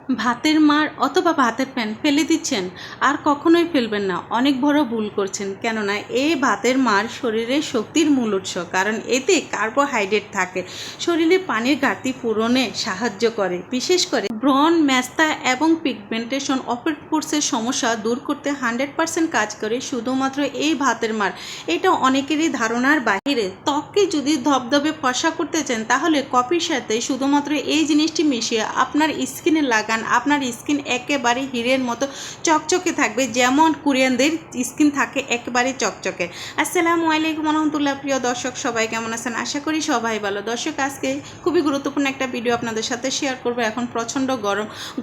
ভাতের মাড় অথবা ভাতের প্যান ফেলে দিচ্ছেন, আর কখনোই ফেলবেন না। অনেক বড় ভুল করছেন। কেননা এই ভাতের মাড় শরীরের শক্তির মূল উৎস, কারণ এতে কার্বোহাইড্রেট থাকে, শরীরে পানির ঘাটতি পূরণে সাহায্য করে। বিশেষ করে ব্রণ, ম্যাস্তা এবং পিগমেন্টেশন অপেটপোর্সের সমস্যা দূর করতে 100% কাজ করে শুধুমাত্র এই ভাতের মাড়। এটা অনেকেরই ধারণার বাইরে। ত্বককে যদি ধবধবে ফর্সা করতে চান, তাহলে কফির সাথে শুধুমাত্র এই জিনিসটি মিশিয়ে আপনার স্কিনে লাগান। আপনার স্কিন একেবারে হীরের মতো চকচকে থাকবে, যেমন কোরিয়ানদের স্কিন থাকে একেবারে চকচকে। আসসালামু আলাইকুম রহমতুল্লাহ। প্রিয় দর্শক, সবাই কেমন আছেন? আশা করি সবাই ভালো। দর্শক, আজকে খুবই গুরুত্বপূর্ণ একটা ভিডিও আপনাদের সাথে শেয়ার করবো। এখন প্রচণ্ড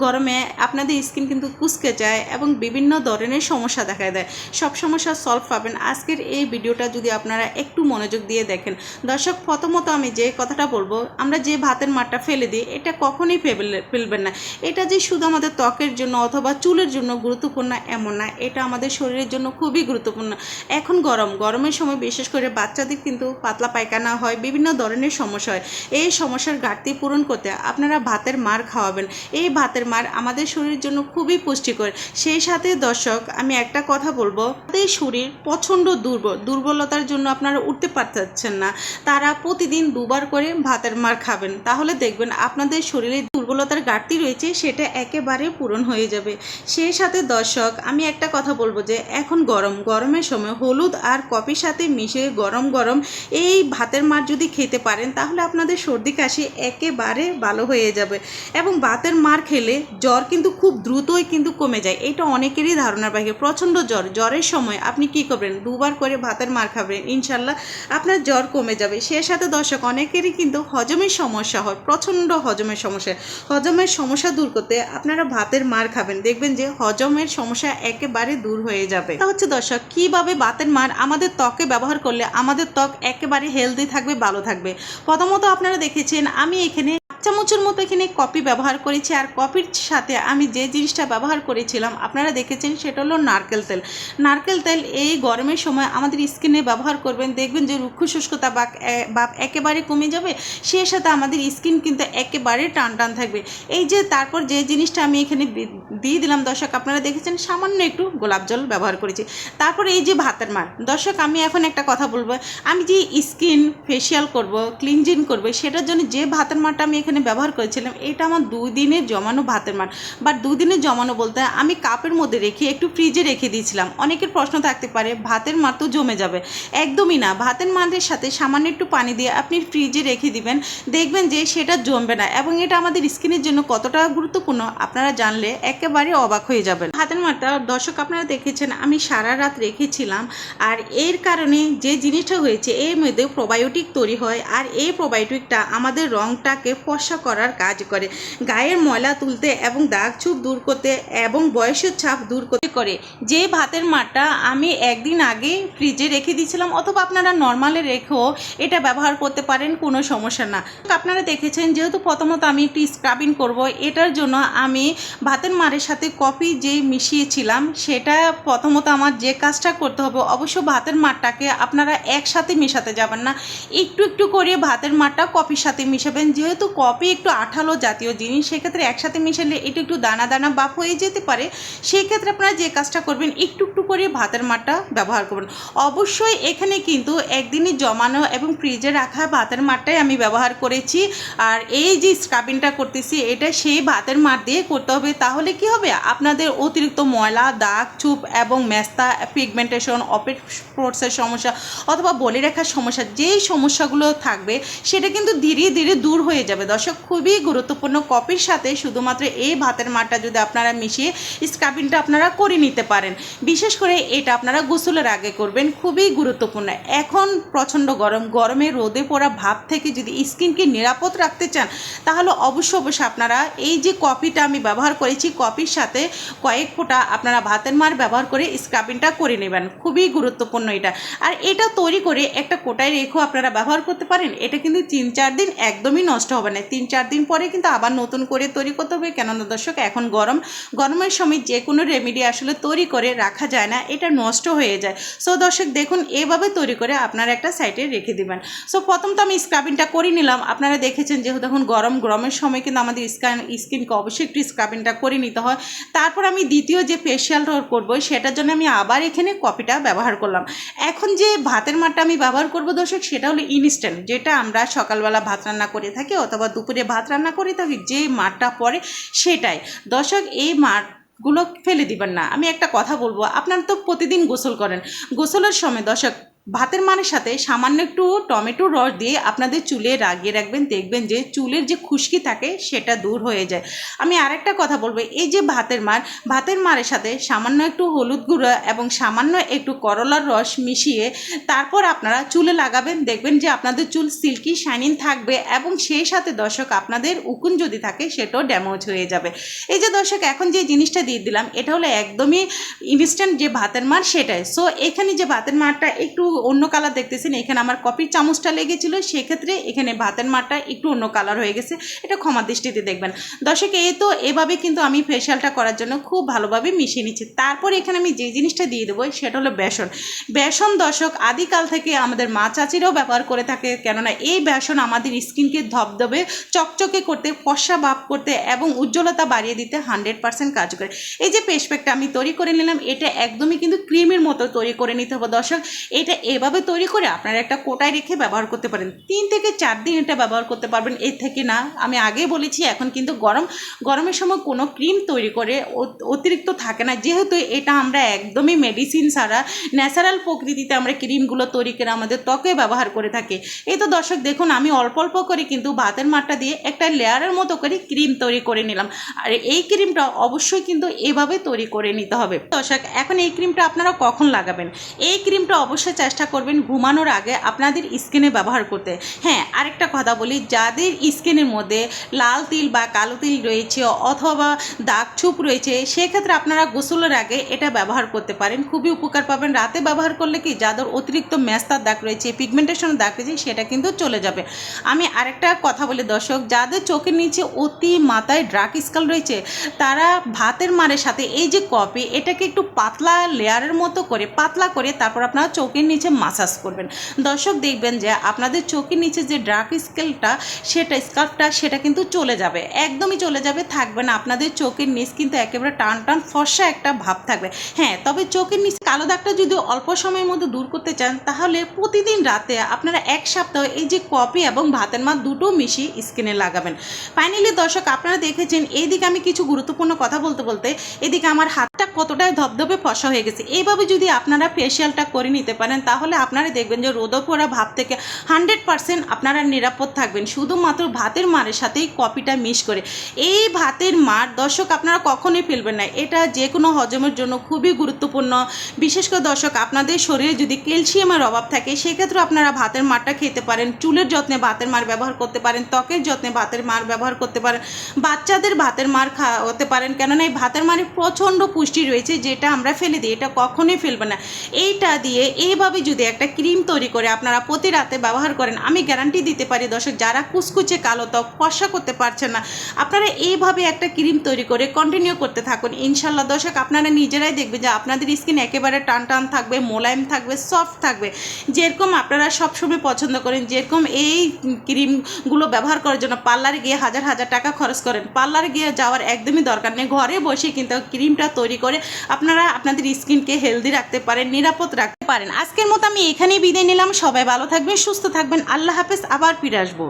গরমে আপনাদের স্কিন কিন্তু কুঁচকে যায় এবং বিভিন্ন ধরনের সমস্যা দেখা দেয়। সব সমস্যা সলভ পাবেন আজকের এই ভিডিওটা যদি আপনারা একটু মনোযোগ দিয়ে দেখেন। দর্শক, প্রথমত আমি যে কথাটা বলবো, আমরা যে ভাতের মাড়টা ফেলে দিই, এটা কখনোই ফেলবেন না। এটা যে শুধু আমাদের ত্বকের জন্য অথবা চুলের জন্য গুরুত্বপূর্ণ এমন না, এটা আমাদের শরীরের জন্য খুবই গুরুত্বপূর্ণ। এখন গরমের সময় বিশেষ করে বাচ্চাদের কিন্তু পাতলা পায়খানা হয়, বিভিন্ন ধরনের সমস্যা হয়। এই সমস্যার ঘাটতি পূরণ করতে আপনারা ভাতের মাড় খাওয়াবেন। এই ভাতের মাড় আমাদের শরীরের জন্য খুবই পুষ্টিকর। সেই সাথে দর্শক, আমি একটা কথা বলবো, আমাদের শরীর প্রচণ্ড দুর্বলতার জন্য আপনারা উঠতে পারছেন না, তারা প্রতিদিন দুবার করে ভাতের মাড় খাবেন। তাহলে দেখবেন আপনাদের শরীরে দুর্বলতার ঘাটতি রয়েছে, সেটা একেবারে পূরণ হয়ে যাবে। সেই সাথে দর্শক, আমি একটা কথা বলবো যে এখন গরমের সময় হলুদ আর কফির সাথে মিশিয়ে গরম এই ভাতের মাড় যদি খেতে পারেন, তাহলে আপনাদের সর্দি কাশি একেবারে ভালো হয়ে যাবে। এবং ভাতের মাড় খেলে জ্বর কিন্তু খুব দ্রুতই কিন্তু কমে যায়। এটা অনেকেরই ধারণার বাইরে। প্রচণ্ড জ্বরের সময় আপনি কি করবেন? দুবার করে ভাতের মাড় খাবেন, ইনশাল্লাহ আপনার জ্বর কমে যাবে। সেই সাথে দর্শক, অনেকেরই কিন্তু হজমের সমস্যা হয়, প্রচণ্ড হজমের সমস্যা দূর করতে আপনারা ভাতের মাড় খাবেন, দেখবেন যে হজমের সমস্যা একেবারে দূর হয়ে যাবে। তা হচ্ছে দর্শক, কিভাবে ভাতের মাড় আমাদের ত্বকে ব্যবহার করলে আমাদের ত্বক একেবারে হেলদি থাকবে, ভালো থাকবে। প্রথমত আপনারা দেখেছেন, আমি এখানে চামচের মতো এখানে কফি ব্যবহার করেছি, আর কফির সাথে আমি যে জিনিসটা ব্যবহার করেছিলাম আপনারা দেখেছেন, সেটা হলো নারকেল তেল। এই গরমের সময় আমাদের স্কিনে ব্যবহার করবেন, দেখবেন যে রুক্ষ শুষ্কতা বা একেবারে কমে যাবে। সেই সাথে আমাদের স্কিন কিন্তু একেবারে টান থাকবে। এই যে তারপর যে জিনিসটা আমি এখানে দিয়ে দিলাম দর্শক, আপনারা দেখেছেন সামান্য একটু গোলাপ জল ব্যবহার করেছি। তারপরে এই যে ভাতের মাড়, দর্শক আমি এখন একটা কথা বলবো, আমি যে স্কিন ফেসিয়াল করব, ক্লিনজিং করবো, সেটার জন্য যে ভাতের মাড়টা আমি এখানে ব্যবহার করেছিলাম, এটা আমার 2 দিনের জমানো ভাতের মাড়। বা 2 দিনের জমানো বলতে আমি কাপের মধ্যে রেখে একটু ফ্রিজে রেখে দিয়েছিলাম। অনেকের প্রশ্ন থাকতে পারে, ভাতের মাড় তো জমে যাবে। একদমই না, ভাতের মাড়ের সাথে সামান্য একটু পানি দিয়ে আপনি ফ্রিজে রেখে দিবেন, দেখবেন যে সেটা জমবে না। এবং এটা আমাদের স্কিনের জন্য কতটা গুরুত্বপূর্ণ আপনারা জানলে একেবারে অবাক হয়ে যাবেন। ভাতের মাড়টা দর্শক আপনারা দেখেছেন আমি সারা রাত রেখেছিলাম, আর এর কারণে যে জিনিসটা হয়েছে, এর মধ্যে প্রোবায়োটিক তৈরি হয়, আর এই প্রোবায়োটিকটা আমাদের রংটাকে ফর্সা করার কাজ করে, গায়ের ময়লা তুলতে এবং দাগ ছোপ দূর করতে এবং বয়সের ছাপ দূর করতে করে। যে ভাতের মাড়টা আমি একদিন আগে ফ্রিজে রেখে দিয়েছিলাম, অথবা আপনারা নর্মালে রেখেও এটা ব্যবহার করতে পারেন, কোনো সমস্যা না। আপনারা দেখেছেন, যেহেতু প্রথমত আমি একটু স্ক্রাবিং করব, এটার জন্য আমি ভাতের মাড়ের সাথে কফি যে মিশিয়েছিলাম, সেটা প্রথমত আমার যে কাজটা করতে হবে, অবশ্য ভাতের মাড়টাকে আপনারা একসাথে মেশাতে যাবেন না, একটু করে ভাতের মাড়টা কফির সাথে মিশাবেন। যেহেতু কফি একটু আঠালো জাতীয় জিনিস, সেক্ষেত্রে একসাথে মিশালে একটু দানা ভাব হয়ে যেতে পারে। সেই ক্ষেত্রে আপনারা যে কাজটা করবেন, একটু করে ভাতের মাড়টা ব্যবহার করবেন। অবশ্যই এখানে কিন্তু একদিনই জমানো এবং ফ্রিজে রাখা ভাতের মাড়টাই আমি ব্যবহার করেছি। আর এই যে স্ক্রাবিংটা করতেছি, এটা সেই ভাতের মাড় দিয়ে করতে হবে। তাহলে কি হবে, আপনাদের অতিরিক্ত ময়লা, দাগ ছোপ এবং ম্যাস্তা, পিগমেন্টেশন, অপেটপোর্সের সমস্যা অথবা বলিরেখার সমস্যা, যেই সমস্যাগুলো থাকবে সেটা কিন্তু ধীরে ধীরে দূর হয়ে যাবে। দর্শক, খুবই গুরুত্বপূর্ণ। কফির সাথে শুধুমাত্র এই ভাতের মাড়টা যদি আপনারা মিশিয়ে স্ক্রাবিংটা আপনারা করে নিতে পারেন, বিশেষ করে এটা আপনারা গোসলের আগে করবেন, খুবই গুরুত্বপূর্ণ। এখন প্রচণ্ড গরমে রোদে পড়া ভাব থেকে যদি স্কিনকে নিরাপদ রাখতে চান, তাহলে অবশ্যই আপনারা এই যে কফিটা আমি ব্যবহার করেছি, কফির সাথে কয়েক ফোঁটা আপনারা ভাতের মাড় ব্যবহার করে স্ক্রাবিংটা করে নেবেন, খুবই গুরুত্বপূর্ণ এটা। আর এটা তৈরি করে একটা কোটায় রেখেও আপনারা ব্যবহার করতে পারেন। এটা কিন্তু 3-4 দিন একদমই নষ্ট হবে না। 3-4 দিন পরে কিন্তু আবার নতুন করে তৈরি করতে হবে, কেননা দর্শক এখন গরমের সময় যে কোনো রেমেডি আসলে তৈরি করে রাখা যায় না, এটা নষ্ট হয়ে যায়। সো দর্শক দেখুন, এভাবে তৈরি করে আপনারা একটা সাইডে রেখে দিবেন। সো প্রথম তো আমি স্ক্রাবিংটা করে নিলাম, আপনারা দেখেছেন যেহেতু এখন গরমের সময় কিন্তু আমাদের স্কিনকে অবশ্যই একটু স্ক্রাবিংটা করে নিতে হয়। তারপর আমি দ্বিতীয় যে ফেশিয়ালটা করবো সেটার জন্য আমি আবার এখানে কপিটা ব্যবহার করলাম। এখন যে ভাতের মারটা আমি ব্যবহার করবো দর্শক, সেটা হলো ইনস্ট্যান্ট, যেটা আমরা সকালবেলা ভাত রান্না করে থাকি অথবা দুপুরে ভাত রান্না করে থাকি, যে মারটা পড়ে সেটাই। দর্শক এই মারগুলো ফেলে দিবেন না। আমি একটা কথা বলবো, আপনারা তো প্রতিদিন গোসল করেন, গোসলের সময় দর্শক ভাতের মারের সাথে সামান্য একটু টমেটোর রস দিয়ে আপনাদের চুলে লাগিয়ে রাখবেন, দেখবেন যে চুলের যে খুশকি থাকে সেটা দূর হয়ে যায়। আমি আরেকটা কথা বলবো, এই যে ভাতের মারের সাথে সামান্য একটু হলুদ গুঁড়ো এবং সামান্য একটু করলার রস মিশিয়ে তারপর আপনারা চুলে লাগাবেন, দেখবেন যে আপনাদের চুল সিল্কি শাইনিং থাকবে এবং সেই সাথে দর্শক আপনাদের উকুন যদি থাকে সেটাও ড্যামেজ হয়ে যাবে। এই যে দর্শক এখন যে জিনিসটা দিয়ে দিলাম, এটা হলো একদমই ইনস্ট্যান্ট যে ভাতের মার সেটাই। সো এখানে যে ভাতের মারটা একটু অন্য কালার দেখতেছেন, এখানে আমার কপির চামচটা লেগেছিল, সেক্ষেত্রে এখানে ভাতের মারটা একটু অন্য কালার হয়ে গেছে, এটা ক্ষমা দৃষ্টিতে দেখবেন। দর্শক এই তো এভাবে কিন্তু আমি ফেশিয়ালটা করার জন্য খুব ভালোভাবে মিশিয়ে নিচ্ছি। তারপর এখানে আমি যে জিনিসটা দিয়ে দেবো সেটা হলো বেসন দর্শক আদিকাল থেকে আমাদের মা চাচিরাও ব্যবহার করে থাকে, কেননা এই বেসন আমাদের স্কিনকে ধবধবে চকচকে করতে, ফর্সা ভাব করতে এবং উজ্জ্বলতা বাড়িয়ে দিতে 100% কাজ করে। এই যে ফেস প্যাকটা আমি তৈরি করে নিলাম, এটা একদমই কিন্তু ক্রিমের মতো তৈরি করে নিতে হবে দর্শক। এটা এভাবে তৈরি করে আপনারা একটা কোটায় রেখে ব্যবহার করতে পারেন, 3 থেকে 4 দিন এটা ব্যবহার করতে পারবেন, এর থেকে না। আমি আগেই বলেছি এখন কিন্তু গরমের সময় কোনো ক্রিম তৈরি করে অতিরিক্ত থাকে না, যেহেতু এটা আমরা একদমই মেডিসিন ছাড়া ন্যাচারাল প্রকৃতিতে আমরা ক্রিমগুলো তৈরি করে আমাদের ত্বকে ব্যবহার করে থাকি। এই তো দর্শক দেখুন, আমি অল্প অল্প করে কিন্তু ভাতের মারটা দিয়ে একটা লেয়ারের মতো করে ক্রিম তৈরি করে নিলাম। আর এই ক্রিমটা অবশ্যই কিন্তু এভাবে তৈরি করে নিতে হবে দর্শক। এখন এই ক্রিমটা আপনারা কখন লাগাবেন? এই ক্রিমটা অবশ্যই চেষ্টা করবেন ঘুমানোর আগে আপনাদের স্কিনে ব্যবহার করতে। হ্যাঁ, আরেকটা কথা বলি, যাদের স্কিনের মধ্যে লাল তিল বা কালো তিল রয়েছে অথবা দাগ ছোপ রয়েছে, সেক্ষেত্রে আপনারা গোসলের আগে এটা ব্যবহার করতে পারেন, খুবই উপকার পাবেন। রাতে ব্যবহার করলে কি, যাদের অতিরিক্ত মেস্তার দাগ রয়েছে, পিগমেন্টেশনের দাগ রয়েছে, সেটা কিন্তু চলে যাবে। আমি আরেকটা কথা বলি দর্শক, যাদের চোখের নিচে অতি মাথায় ডার্ক স্কাল রয়েছে, তারা ভাতের মারের সাথে এই যে কপি, এটাকে একটু পাতলা লেয়ারের মতো করে পাতলা করে তারপর আপনারা চোখের নিচে মাসাজ করবেন। দর্শক দেখবেন যে আপনাদের চোখের নিচে যে ডার্ক স্কাল্পটা সেটা কিন্তু চলে যাবে, একদমই চলে যাবে, থাকবে না। আপনাদের চোখের নিচ কিন্তু একেবারে টান ফর্সা একটা ভাব থাকবে। হ্যাঁ, তবে চোখের নিচে কালো দাগটা যদি অল্প সময়ের মধ্যে দূর করতে চান, তাহলে প্রতিদিন রাতে আপনারা 1 সপ্তাহ এই যে কপি এবং ভাতের মার দুটো মিশিয়ে স্কিনে লাগাবেন। ফাইনালি দর্শক আপনারা দেখেছেন, এইদিকে আমি কিছু গুরুত্বপূর্ণ কথা বলতে এদিকে আমার হাতটা কতটাই ধবধবে ফর্সা হয়ে গেছে। এইভাবে যদি আপনারা ফেশিয়ালটা করে নিতে পারেন, তাহলে আপনারা দেখবেন যে রোদপোড়া ভাব থেকে 100% আপনারা নিরাপদ থাকবেন, শুধুমাত্র ভাতের মারের সাথেই কপিটা মিশ করে। এই ভাতের মার দর্শক আপনারা কখনোই ফেলবেন না, এটা যে কোনো হজমের জন্য খুবই গুরুত্বপূর্ণ। বিশেষ করে দর্শক আপনাদের শরীরে যদি ক্যালসিয়ামের অভাব থাকে, সেক্ষেত্রে আপনারা ভাতের মারটা খেতে পারেন। চুলের যত্নে ভাতের মার ব্যবহার করতে পারেন, ত্বকের যত্নে ভাতের মার ব্যবহার করতে পারেন, বাচ্চাদের ভাতের মার খাওয়াতে পারেন, কেননা এই ভাতের মারে প্রচণ্ড পুষ্টি রয়েছে, যেটা আমরা ফেলে দিই, এটা কখনোই ফেলবেন না। এইটা দিয়ে এইভাবে যদি একটা ক্রিম তৈরি করে আপনারা প্রতি রাতে ব্যবহার করেন, আমি গ্যারান্টি দিতে পারি দর্শক, যারা কুচকুচে কালো ত্বক ফর্সা করতে পারছেন না, আপনারা এইভাবে একটা ক্রিম তৈরি করে কন্টিনিউ করতে থাকুন। ইনশাল্লাহ দর্শক আপনারা নিজেরাই দেখবেন যে আপনাদের স্কিন একেবারে টান থাকবে, মোলায়েম থাকবে, সফট থাকবে, যেরকম আপনারা সবসময় পছন্দ করেন। যেরকম এই ক্রিমগুলো ব্যবহার করার জন্য পার্লারে গিয়ে হাজার টাকা খরচ করেন, পার্লারে গিয়ে যাওয়ার একদমই দরকার নেই, ঘরে বসে কিন্তু ক্রিমটা তৈরি করে আপনারা আপনাদের স্কিনকে হেলদি রাখতে পারেন, নিরাপদ রাখতে পারেন। আজকের মতো আমি এখানেই বিদায় নিলাম। সবাই ভালো থাকবেন, সুস্থ থাকবেন। আল্লাহ হাফেজ, আবার ফিরে আসবো।